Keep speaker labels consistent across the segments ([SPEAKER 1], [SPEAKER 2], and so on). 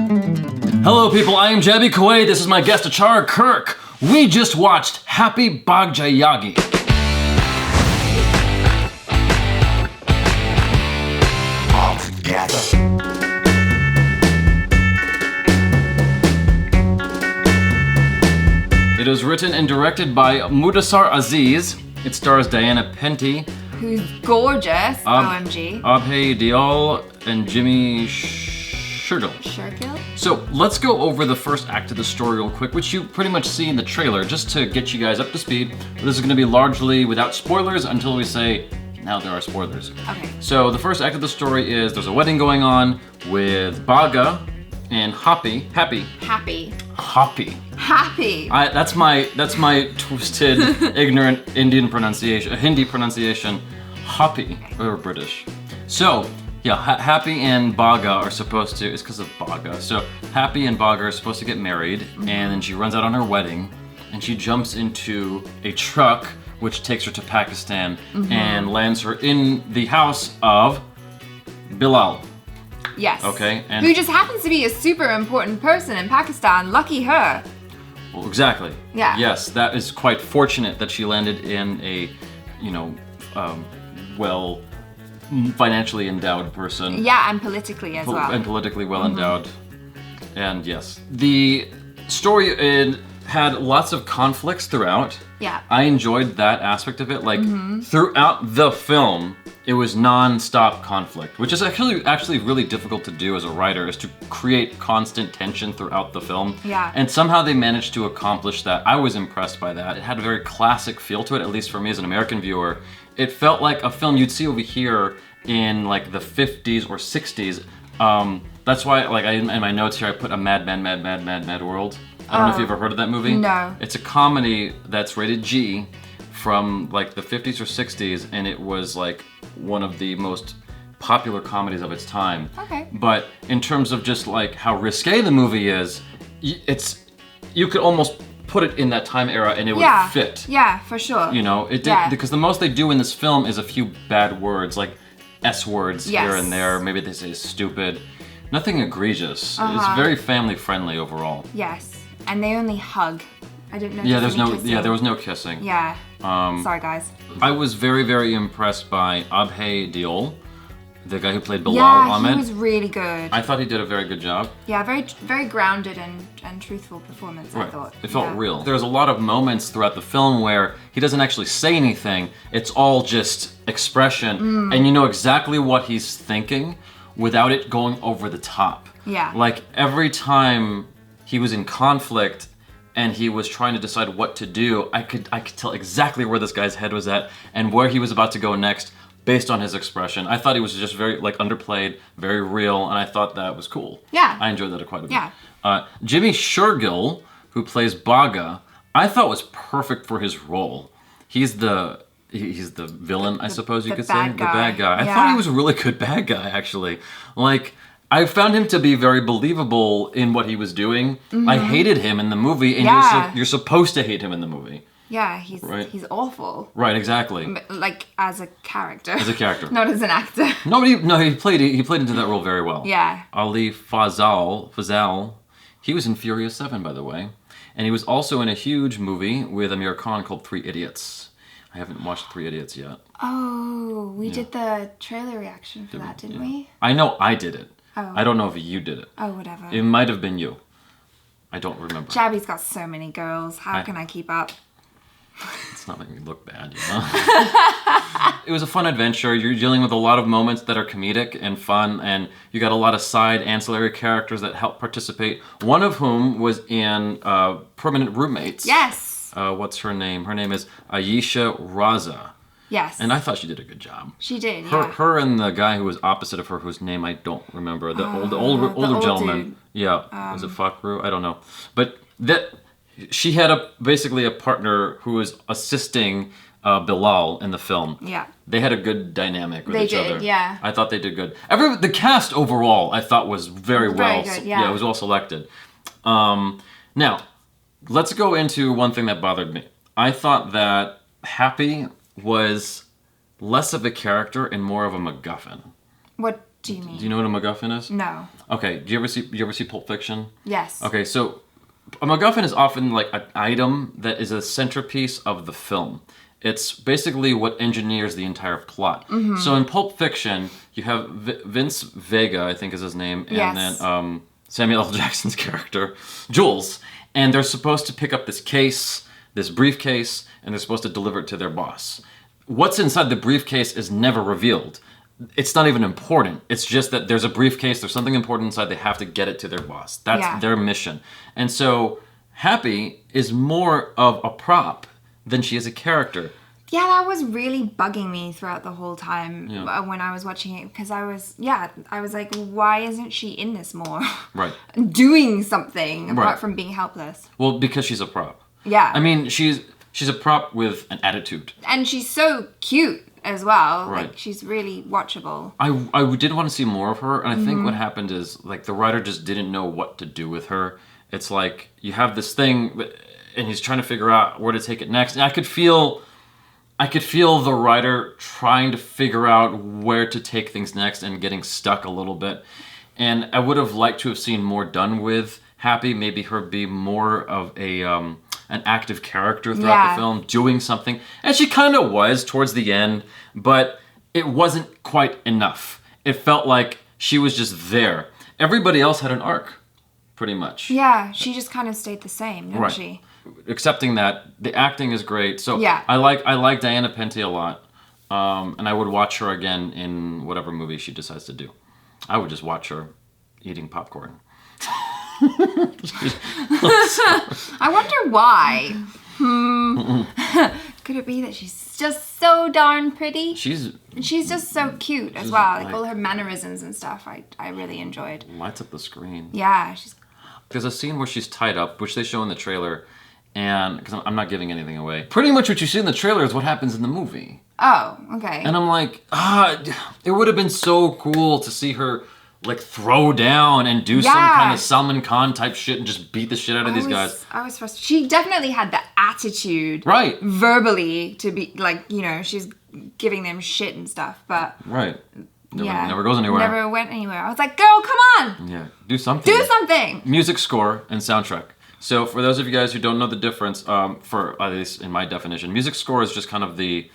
[SPEAKER 1] Hello people, I am Jaby KOAY. This is my guest Achara Kirk. We just watched Happy BHAG JAYEGI.
[SPEAKER 2] All together.
[SPEAKER 1] It was written and directed by Mudassar Aziz. It stars Diana Penty,
[SPEAKER 3] who's gorgeous, OMG.
[SPEAKER 1] Abhay Deol, and Jimmy Shergill. So let's go over the first act of the story real quick, which you pretty much see in the trailer, just to get you guys up to speed. This is going to be largely without spoilers until we say, now there are spoilers.
[SPEAKER 3] Okay.
[SPEAKER 1] So the first act of the story is there's a wedding going on with Bhaga and Happy. That's my twisted, ignorant Indian pronunciation, Hindi pronunciation. Happy, or British. So, yeah, Happy and Bhaga are supposed to, it's because of Bhaga. So, Happy and Bhaga are supposed to get married, and then she runs out on her wedding, and she jumps into a truck, which takes her to Pakistan, and lands her in the house of Bilal.
[SPEAKER 3] Yes.
[SPEAKER 1] Okay. And
[SPEAKER 3] who just happens to be a super important person in Pakistan. Lucky her.
[SPEAKER 1] Well, exactly.
[SPEAKER 3] Yeah.
[SPEAKER 1] Yes, that is quite fortunate that she landed in a, well, financially endowed person.
[SPEAKER 3] Yeah, and politically as well.
[SPEAKER 1] And politically well endowed. And yes. The story had lots of conflicts throughout.
[SPEAKER 3] Yeah.
[SPEAKER 1] I enjoyed that aspect of it. Like, throughout the film, it was non-stop conflict, which is actually really difficult to do as a writer, is to create constant tension throughout the film.
[SPEAKER 3] Yeah.
[SPEAKER 1] And somehow they managed to accomplish that. I was impressed by that. It had a very classic feel to it, at least for me as an American viewer. It felt like a film you'd see over here in like the 50s or 60s. That's why, like, in my notes here, I put a Mad World. I don't know if you've ever heard of that movie.
[SPEAKER 3] No.
[SPEAKER 1] It's a comedy that's rated G from like the 50s or 60s, and it was like one of the most popular comedies of its time.
[SPEAKER 3] Okay.
[SPEAKER 1] But in terms of just like how risque the movie is, you could almost put it in that time era and it would fit.
[SPEAKER 3] Yeah, for sure.
[SPEAKER 1] You know, it did, because the most they do in this film is a few bad words, like S words here and there. Maybe they say stupid. Nothing egregious. It's very family friendly overall.
[SPEAKER 3] Yes. And they only hug. I didn't know.
[SPEAKER 1] Yeah, there was no kissing.
[SPEAKER 3] Yeah. Sorry, guys.
[SPEAKER 1] I was very, very impressed by Abhay Deol, the guy who played Bilal Ahmed.
[SPEAKER 3] Yeah, he was really good.
[SPEAKER 1] I thought he did a very good job.
[SPEAKER 3] Yeah, very grounded and truthful performance, I thought.
[SPEAKER 1] It felt real. There's a lot of moments throughout the film where he doesn't actually say anything. It's all just expression, and you know exactly what he's thinking without it going over the top.
[SPEAKER 3] Yeah.
[SPEAKER 1] Like, every time he was in conflict and he was trying to decide what to do, I could tell exactly where this guy's head was at and where he was about to go next based on his expression. I thought he was just very like underplayed, very real, and I thought that was cool.
[SPEAKER 3] Yeah.
[SPEAKER 1] I enjoyed that quite a bit.
[SPEAKER 3] Yeah.
[SPEAKER 1] Jimmy Shergill, who plays Bhaga, I thought was perfect for his role. He's the villain, I suppose you could say. The bad guy. I thought he was a really good bad guy, actually. Like, I found him to be very believable in what he was doing. I hated him in the movie, and you're supposed to hate him in the movie.
[SPEAKER 3] Yeah, he's awful.
[SPEAKER 1] Right, exactly.
[SPEAKER 3] Like, as a character.
[SPEAKER 1] As a character.
[SPEAKER 3] Not as an actor.
[SPEAKER 1] He played into that role very well.
[SPEAKER 3] Yeah.
[SPEAKER 1] Ali Fazal, he was in Furious 7, by the way. And he was also in a huge movie with Amir Khan called 3 Idiots. I haven't watched 3 Idiots yet.
[SPEAKER 3] Oh, we did the trailer reaction for that, didn't we?
[SPEAKER 1] I know I did it.
[SPEAKER 3] Oh.
[SPEAKER 1] I don't know if you did it.
[SPEAKER 3] Oh, whatever.
[SPEAKER 1] It might have been you. I don't remember.
[SPEAKER 3] Jaby's got so many girls. How can I keep up?
[SPEAKER 1] It's not making me look bad, you know? It was a fun adventure. You're dealing with a lot of moments that are comedic and fun, and you got a lot of side ancillary characters that help participate. One of whom was in Permanent Roommates.
[SPEAKER 3] Yes.
[SPEAKER 1] What's her name? Her name is Ayesha Raza.
[SPEAKER 3] Yes.
[SPEAKER 1] And I thought she did a good job.
[SPEAKER 3] She did, yeah.
[SPEAKER 1] Her and the guy who was opposite of her, whose name I don't remember, the older gentleman.
[SPEAKER 3] Dude.
[SPEAKER 1] Yeah, was it Fakru? I don't know. But she had basically a partner who was assisting Bilal in the film.
[SPEAKER 3] Yeah.
[SPEAKER 1] They had a good dynamic with each other.
[SPEAKER 3] Yeah.
[SPEAKER 1] I thought they did good. The cast overall, I thought, was very well.
[SPEAKER 3] Very good, yeah.
[SPEAKER 1] It was well selected. Now, let's go into one thing that bothered me. I thought that Happy was less of a character and more of a MacGuffin.
[SPEAKER 3] What do you mean?
[SPEAKER 1] Do you know what a MacGuffin is?
[SPEAKER 3] No.
[SPEAKER 1] Okay. Do you ever see Pulp Fiction?
[SPEAKER 3] Yes.
[SPEAKER 1] Okay, so a MacGuffin is often like an item that is a centerpiece of the film. It's basically what engineers the entire plot.
[SPEAKER 3] Mm-hmm.
[SPEAKER 1] So in Pulp Fiction, you have Vince Vega, I think is his name, and
[SPEAKER 3] Yes.
[SPEAKER 1] then Samuel L. Jackson's character, Jules. And they're supposed to pick up this case, this briefcase, and they're supposed to deliver it to their boss. What's inside the briefcase is never revealed. It's not even important. It's just that there's a briefcase, there's something important inside, they have to get it to their boss. That's their mission. And so Happy is more of a prop than she is a character.
[SPEAKER 3] Yeah, that was really bugging me throughout the whole time when I was watching it, because I was like, why isn't she in this more?
[SPEAKER 1] Right.
[SPEAKER 3] Doing something apart from being helpless.
[SPEAKER 1] Well, because she's a prop.
[SPEAKER 3] Yeah.
[SPEAKER 1] I mean, she's a prop with an attitude.
[SPEAKER 3] And she's so cute as well.
[SPEAKER 1] Right.
[SPEAKER 3] Like, she's really watchable.
[SPEAKER 1] I did want to see more of her, and I think what happened is, like, the writer just didn't know what to do with her. It's like, you have this thing, and he's trying to figure out where to take it next. And I could feel the writer trying to figure out where to take things next and getting stuck a little bit. And I would have liked to have seen more done with Happy, maybe her be more of an active character throughout the film, doing something. And she kind of was towards the end, but it wasn't quite enough. It felt like she was just there. Everybody else had an arc, pretty much.
[SPEAKER 3] Yeah, she just kind of stayed the same, didn't she?
[SPEAKER 1] Accepting that, the acting is great. So
[SPEAKER 3] Yeah.
[SPEAKER 1] I like Diana Pente a lot. And I would watch her again in whatever movie she decides to do. I would just watch her eating popcorn.
[SPEAKER 3] I wonder why. Could it be that she's just so darn pretty?
[SPEAKER 1] She's
[SPEAKER 3] just so cute as well. Like all her mannerisms and stuff, I really enjoyed.
[SPEAKER 1] lights up the screen.
[SPEAKER 3] Yeah, she's...
[SPEAKER 1] There's a scene where she's tied up, which they show in the trailer, and because I'm not giving anything away. Pretty much what you see in the trailer is what happens in the movie.
[SPEAKER 3] Oh, okay.
[SPEAKER 1] And I'm like, it would have been so cool to see her like throw down and do some kind of Salman Khan type shit and just beat the shit out of these guys.
[SPEAKER 3] I was frustrated. She definitely had the attitude,
[SPEAKER 1] Right.
[SPEAKER 3] verbally, to be like, she's giving them shit and stuff, but
[SPEAKER 1] Right. Never goes anywhere.
[SPEAKER 3] Never went anywhere. I was like, girl, come on,
[SPEAKER 1] Yeah, do something.
[SPEAKER 3] do something.
[SPEAKER 1] Music score and soundtrack. So for those of you guys who don't know the difference, for at least in my definition, music score is just kind of the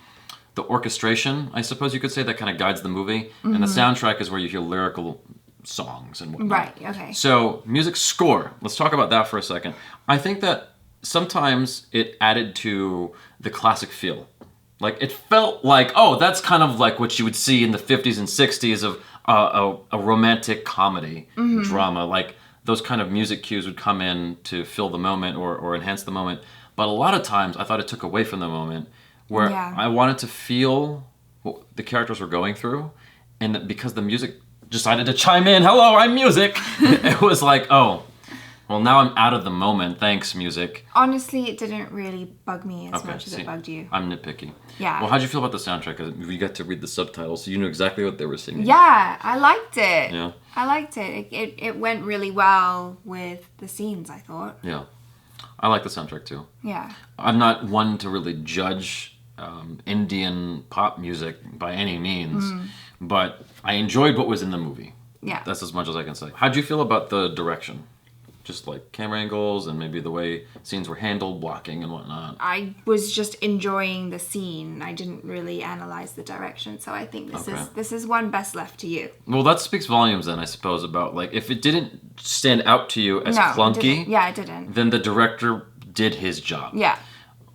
[SPEAKER 1] orchestration, I suppose you could say, that kind of guides the movie, and the soundtrack is where you hear lyrical songs and whatnot.
[SPEAKER 3] Right, okay.
[SPEAKER 1] So music score, let's talk about that for a second. I think that sometimes it added to the classic feel. Like, it felt like, oh, that's kind of like what you would see in the 50s and 60s of a romantic comedy drama. Like, those kind of music cues would come in to fill the moment or enhance the moment. But a lot of times, I thought it took away from the moment, where I wanted to feel what the characters were going through, and that because the music decided to chime in, hello, I'm music, it was like, oh, well, now I'm out of the moment, thanks, music.
[SPEAKER 3] Honestly, it didn't really bug me as much as it bugged you.
[SPEAKER 1] I'm nitpicky.
[SPEAKER 3] Yeah.
[SPEAKER 1] Well, how'd you feel about the soundtrack? 'Cause you got to read the subtitles, so you knew exactly what they were singing.
[SPEAKER 3] Yeah, I liked it.
[SPEAKER 1] Yeah.
[SPEAKER 3] I liked it. It went really well with the scenes, I thought.
[SPEAKER 1] Yeah. I like the soundtrack, too.
[SPEAKER 3] Yeah.
[SPEAKER 1] I'm not one to really judge Indian pop music by any means, but I enjoyed what was in the movie.
[SPEAKER 3] Yeah.
[SPEAKER 1] That's as much as I can say. How'd you feel about the direction? Just like camera angles and maybe the way scenes were handled, blocking and whatnot.
[SPEAKER 3] I was just enjoying the scene. I didn't really analyze the direction, so I think this is one best left to you.
[SPEAKER 1] Well, that speaks volumes then, I suppose, about like if it didn't stand out to you as
[SPEAKER 3] No,
[SPEAKER 1] clunky,
[SPEAKER 3] it didn't.
[SPEAKER 1] then the director did his job.
[SPEAKER 3] Yeah.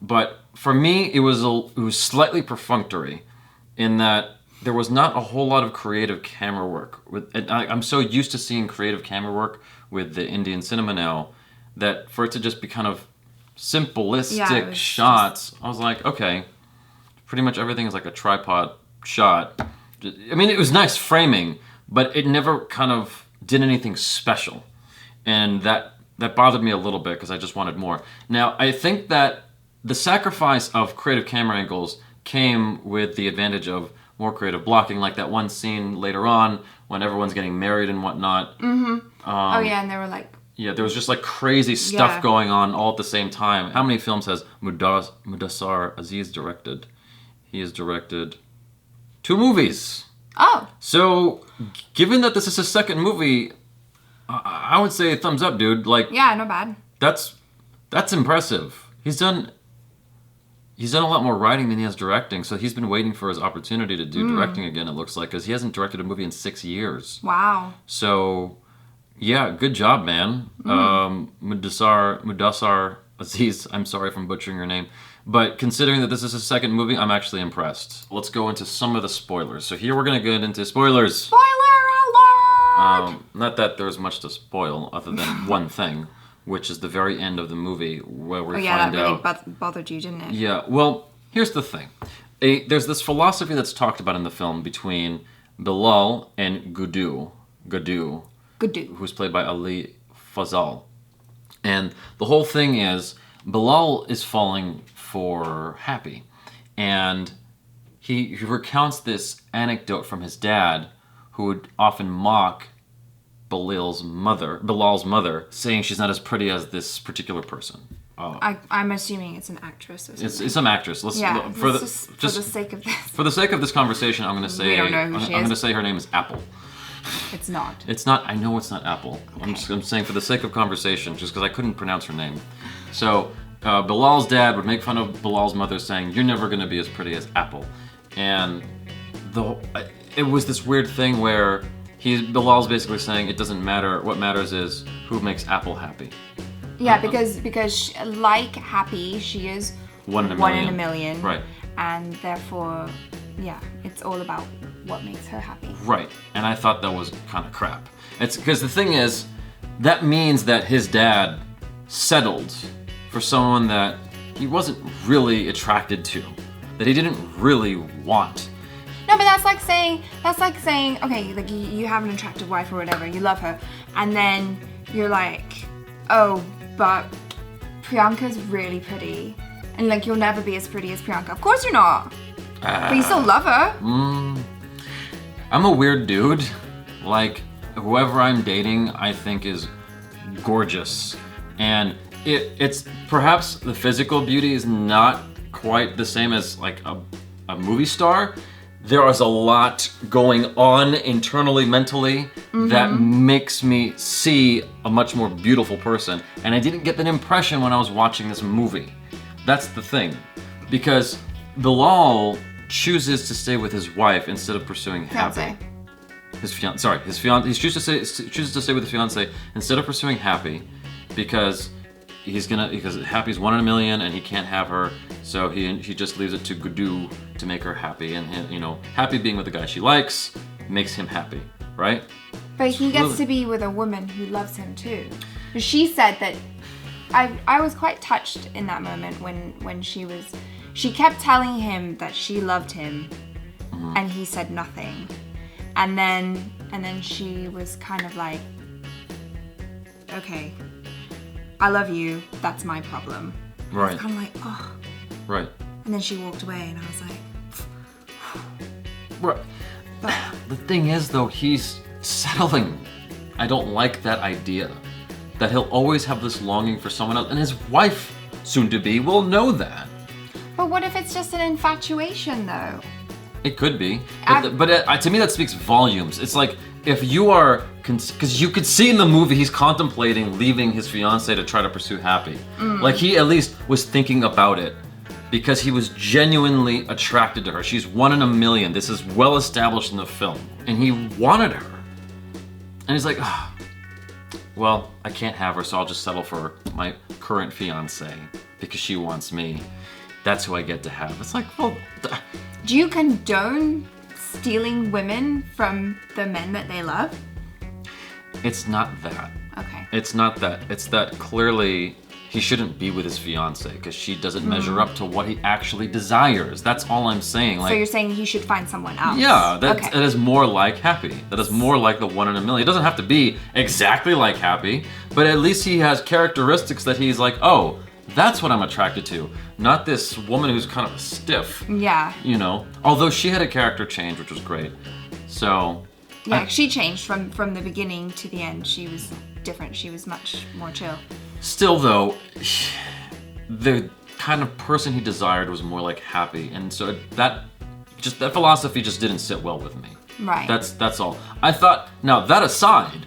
[SPEAKER 1] But for me, it was slightly perfunctory in that there was not a whole lot of creative camera work. I'm so used to seeing creative camera work with the Indian cinema now that for it to just be kind of simplistic shots, I was like, okay, pretty much everything is like a tripod shot. I mean, it was nice framing, but it never kind of did anything special. And that bothered me a little bit because I just wanted more. Now, I think that the sacrifice of creative camera angles came with the advantage of more creative blocking, like that one scene later on when everyone's getting married and whatnot.
[SPEAKER 3] Oh yeah, and they were like...
[SPEAKER 1] Yeah, there was just like crazy stuff going on all at the same time. How many films has Mudassar Aziz directed? He has directed 2 movies.
[SPEAKER 3] Oh.
[SPEAKER 1] So, given that this is his second movie, I would say thumbs up, dude. Like,
[SPEAKER 3] Yeah, not bad.
[SPEAKER 1] that's impressive. He's done a lot more writing than he has directing, so he's been waiting for his opportunity to do directing again, it looks like, because he hasn't directed a movie in 6 years.
[SPEAKER 3] Wow.
[SPEAKER 1] So, yeah, good job, man. Mudassar Aziz, I'm sorry if I'm butchering your name. But considering that this is his second movie, I'm actually impressed. Let's go into some of the spoilers. So here we're going to get into spoilers.
[SPEAKER 3] Spoiler alert!
[SPEAKER 1] Not that there's much to spoil, other than one thing, which is the very end of the movie where we find out...
[SPEAKER 3] that really bothered you, didn't it?
[SPEAKER 1] Yeah, well, here's the thing. There's this philosophy that's talked about in the film between Bilal and Gadu, who's played by Ali Fazal. And the whole thing is, Bilal is falling for Happy. And he recounts this anecdote from his dad, who would often mock Bilal's mother, saying she's not as pretty as this particular person.
[SPEAKER 3] I'm assuming it's an actress or something.
[SPEAKER 1] It's some actress.
[SPEAKER 3] For the sake of this.
[SPEAKER 1] For the sake of this conversation, I'm going to say...
[SPEAKER 3] We don't know who she is.
[SPEAKER 1] I'm going to say her name is Apple.
[SPEAKER 3] It's not.
[SPEAKER 1] It's not. I know it's not Apple.
[SPEAKER 3] Okay.
[SPEAKER 1] I'm saying for the sake of conversation, just because I couldn't pronounce her name. So, Bilal's dad would make fun of Bilal's mother, saying, "You're never going to be as pretty as Apple." And it was this weird thing where Bilal's basically saying it doesn't matter. What matters is who makes Apple happy.
[SPEAKER 3] Yeah, because like Happy, she is
[SPEAKER 1] one in a million. Right.
[SPEAKER 3] And therefore, yeah, it's all about what makes her happy.
[SPEAKER 1] Right. And I thought that was kind of crap. It's because the thing is, that means that his dad settled for someone that he wasn't really attracted to, that he didn't really want.
[SPEAKER 3] No, but that's like saying, okay, like you have an attractive wife or whatever, you love her, and then you're like, oh, but Priyanka's really pretty, and like you'll never be as pretty as Priyanka. Of course you're not, but you still love her.
[SPEAKER 1] I'm a weird dude. Like, whoever I'm dating, I think is gorgeous, and it's perhaps the physical beauty is not quite the same as like a movie star. There is a lot going on internally, mentally, that makes me see a much more beautiful person. And I didn't get that impression when I was watching this movie. That's the thing. Because Bilal chooses to stay with his wife instead of pursuing Happy. His fiance. He chooses to stay with his fiance instead of pursuing Happy because Happy's 1 in a million and he can't have her, so he just leaves it to Gudu to make her happy, and Happy being with the guy she likes makes him happy, right?
[SPEAKER 3] But he gets to be with a woman who loves him too. She said that I was quite touched in that moment when she kept telling him that she loved him, and he said nothing, and then she was kind of like, okay, I love you, that's my problem.
[SPEAKER 1] Right.
[SPEAKER 3] It's kind of like, oh.
[SPEAKER 1] Right.
[SPEAKER 3] And then she walked away and I was like...
[SPEAKER 1] Right. But the thing is, though, he's settling. I don't like that idea. That he'll always have this longing for someone else. And his wife, soon-to-be, will know that.
[SPEAKER 3] But what if it's just an infatuation, though?
[SPEAKER 1] It could be. But to me, that speaks volumes. It's like, if you are... Because you could see in the movie he's contemplating leaving his fiancée to try to pursue Happy. Like, he at least was thinking about it because he was genuinely attracted to her. She's 1 in a million. This is well established in the film. And he wanted her. And he's like, oh, well, I can't have her, so I'll just settle for my current fiancée because she wants me. That's who I get to have. It's like, well...
[SPEAKER 3] Do you condone stealing women from the men that they love?
[SPEAKER 1] It's not that.
[SPEAKER 3] Okay.
[SPEAKER 1] It's not that. It's that clearly he shouldn't be with his fiancée because she doesn't measure up to what he actually desires. That's all I'm saying. Like,
[SPEAKER 3] so you're saying he should find someone else?
[SPEAKER 1] Yeah, that is more like Happy. That is more like the 1 in a million. It doesn't have to be exactly like Happy, but at least he has characteristics that he's like, oh, that's what I'm attracted to. Not this woman who's kind of a stiff.
[SPEAKER 3] Yeah.
[SPEAKER 1] Although she had a character change, which was great. So...
[SPEAKER 3] Yeah, she changed from the beginning to the end. She was different. She was much more chill.
[SPEAKER 1] Still, though, the kind of person he desired was more like Happy. And so that philosophy just didn't sit well with me.
[SPEAKER 3] Right.
[SPEAKER 1] That's all. I thought, now that aside,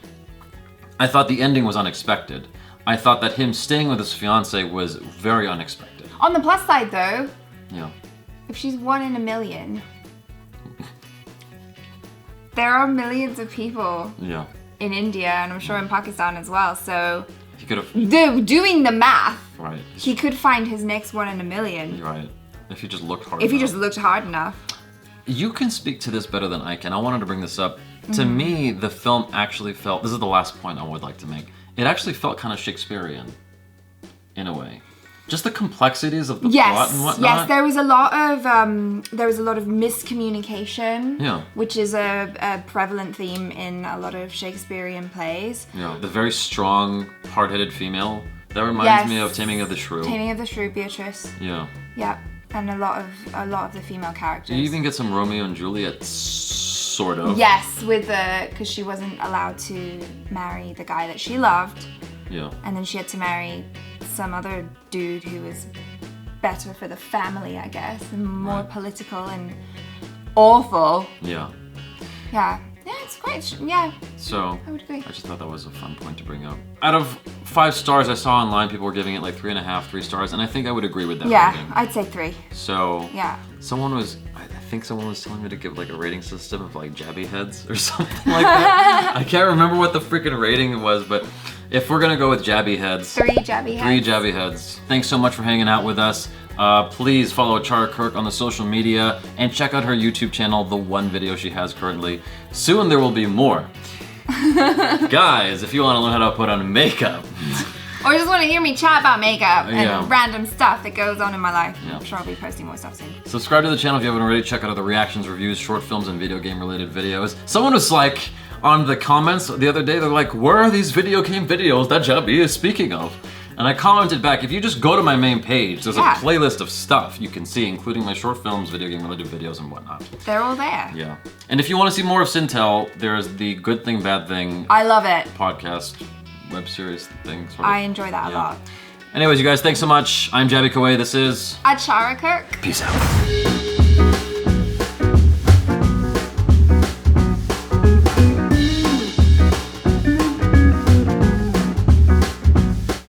[SPEAKER 1] I thought the ending was unexpected. I thought that him staying with his fiance was very unexpected.
[SPEAKER 3] On the plus side though,
[SPEAKER 1] Yeah.
[SPEAKER 3] if she's 1 in a million, there are millions of people
[SPEAKER 1] Yeah.
[SPEAKER 3] in India and I'm sure in Pakistan as well. So
[SPEAKER 1] He could have.
[SPEAKER 3] doing the math,
[SPEAKER 1] Right.
[SPEAKER 3] he could find his next 1 in a million
[SPEAKER 1] Right. If he just looked hard
[SPEAKER 3] if he
[SPEAKER 1] enough.
[SPEAKER 3] just looked hard enough.
[SPEAKER 1] You can speak to this better than I can. I wanted to bring this up. To me, the film actually felt. This is the last point I would like to make. It actually felt kind of Shakespearean, in a way. Just the complexities of the plot and whatnot.
[SPEAKER 3] Yes, there was a lot of miscommunication.
[SPEAKER 1] Yeah.
[SPEAKER 3] Which is a prevalent theme in a lot of Shakespearean plays.
[SPEAKER 1] Yeah, the very strong, hard-headed female. That reminds me of Taming of the Shrew.
[SPEAKER 3] Taming of the Shrew, Beatrice.
[SPEAKER 1] Yeah.
[SPEAKER 3] Yep. And a lot of the female characters.
[SPEAKER 1] You even get some Romeo and Juliet, sort of.
[SPEAKER 3] Yes, because she wasn't allowed to marry the guy that she loved,
[SPEAKER 1] Yeah.
[SPEAKER 3] and then she had to marry some other dude who was better for the family, I guess, and more political and awful.
[SPEAKER 1] Yeah.
[SPEAKER 3] Yeah. Yeah, it's quite. Yeah,
[SPEAKER 1] So,
[SPEAKER 3] I would agree.
[SPEAKER 1] I just thought that was a fun point to bring up. Out of 5 stars, I saw online people were giving it like 3.5, 3 stars, and I think I would agree with that
[SPEAKER 3] Yeah,
[SPEAKER 1] rating.
[SPEAKER 3] I'd say 3.
[SPEAKER 1] So,
[SPEAKER 3] Yeah.
[SPEAKER 1] I think someone was telling me to give like a rating system of like Jaby heads or something like that. I can't remember what the freaking rating was, but if we're gonna go with Jaby heads,
[SPEAKER 3] 3 Jaby heads.
[SPEAKER 1] 3 Jaby heads. Thanks so much for hanging out with us. Please follow Achara Kirk on the social media and check out her YouTube channel, the one video she has currently. Soon there will be more. Guys, if you want to learn how to put on makeup,
[SPEAKER 3] Or just want to hear me chat about makeup and
[SPEAKER 1] Yeah.
[SPEAKER 3] random stuff that goes on in my life.
[SPEAKER 1] Yeah.
[SPEAKER 3] I'm sure I'll be posting more stuff soon.
[SPEAKER 1] subscribe to the channel if you haven't already. Check out other reactions, reviews, short films, and video game related videos. Someone was like, on the comments the other day, they're like, where are these video game videos that Jaby is speaking of? And I commented back, if you just go to my main page, there's
[SPEAKER 3] Yeah.
[SPEAKER 1] a playlist of stuff you can see, including my short films, video game related videos, and whatnot.
[SPEAKER 3] They're all there.
[SPEAKER 1] Yeah. And if you want to see more of Sintel, there's the Good Thing, Bad Thing
[SPEAKER 3] I love it.
[SPEAKER 1] podcast, web series thing. Sort of.
[SPEAKER 3] I enjoy that a
[SPEAKER 1] Yeah.
[SPEAKER 3] lot.
[SPEAKER 1] Anyways, you guys, thanks so much. I'm Jaby KOAY. This is
[SPEAKER 3] Achara Kirk.
[SPEAKER 1] Peace out.